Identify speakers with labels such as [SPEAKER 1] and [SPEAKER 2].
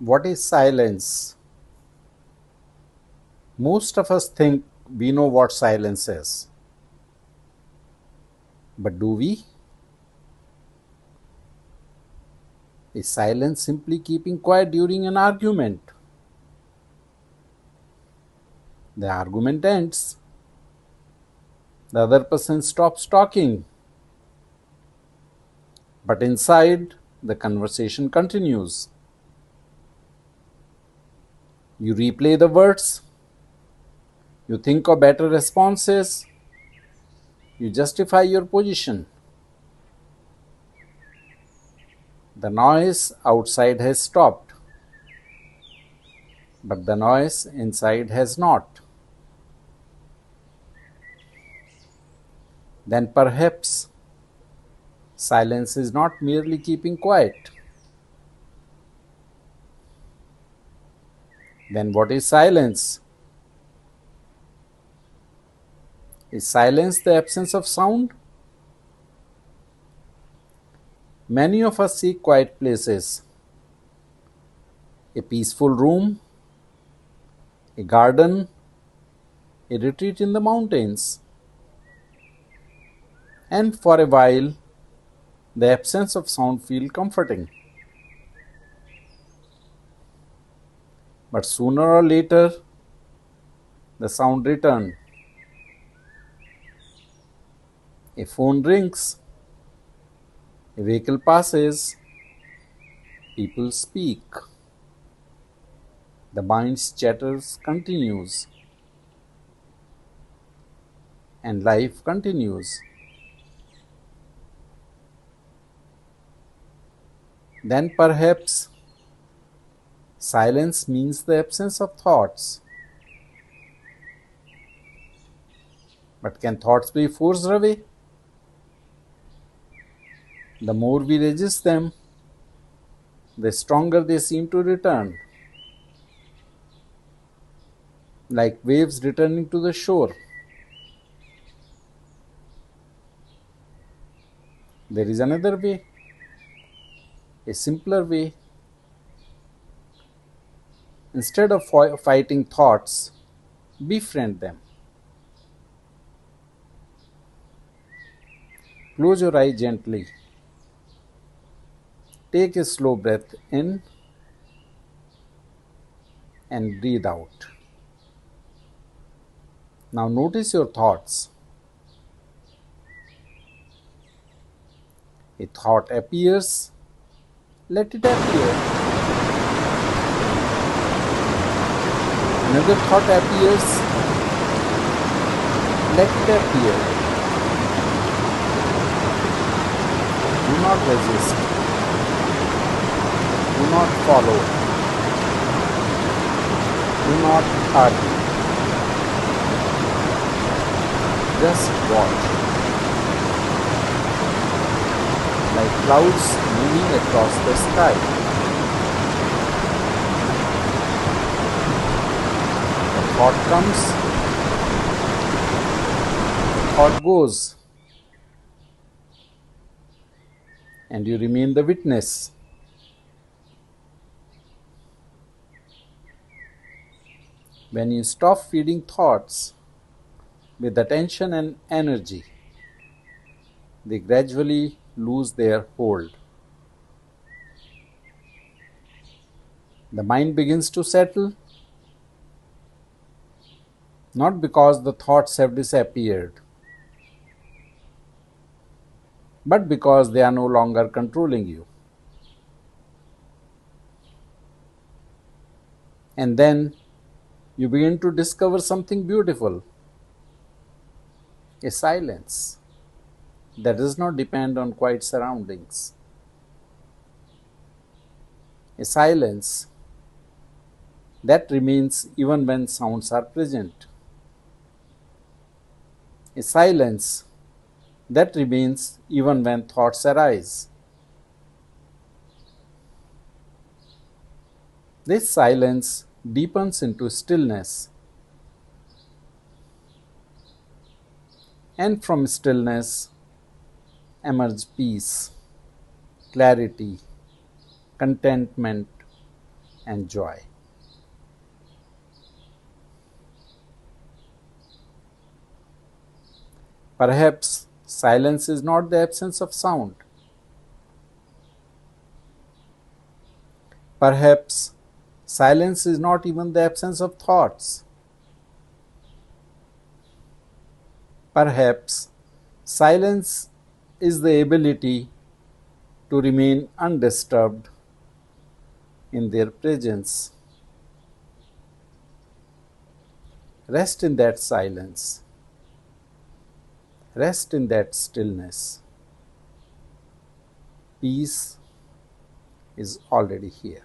[SPEAKER 1] What is silence? Most of us think we know what silence is. But do we? Is silence simply keeping quiet during an argument? The argument ends. The other person stops talking. But inside, the conversation continues. You replay the words. You think of better responses. You justify your position. The noise outside has stopped, but the noise inside has not. Then perhaps silence is not merely keeping quiet. Then what is silence? Is silence the absence of sound? Many of us seek quiet places, a peaceful room, a garden, a retreat in the mountains. And for a while, the absence of sound feels comforting. But sooner or later, the sound returns. A phone rings, a vehicle passes, people speak. The mind's chatters continues, and life continues. Then perhaps silence means the absence of thoughts. But can thoughts be forced away? The more we resist them, the stronger they seem to return, like waves returning to the shore. There is another way, a simpler way. Instead of fighting thoughts, befriend them. Close your eye gently. Take a slow breath in and breathe out. Now notice your thoughts. A thought appears, let it appear. Another thought appears, let it appear. Do not resist. Do not follow. Do not argue. Just watch. Like clouds moving across the sky. The thought comes, the thought goes, and you remain the witness. When you stop feeding thoughts with attention and energy, they gradually lose their hold. The mind begins to settle, not because the thoughts have disappeared, but because they are no longer controlling you. And then you begin to discover something beautiful, a silence that does not depend on quiet surroundings, a silence that remains even when sounds are present, a silence that remains even when thoughts arise. This silence deepens into stillness, and from stillness emerge peace, clarity, contentment, and joy. Perhaps silence is not the absence of sound. Perhaps silence is not even the absence of thoughts. Perhaps silence is the ability to remain undisturbed in their presence. Rest in that silence. Rest in that stillness. Peace is already here.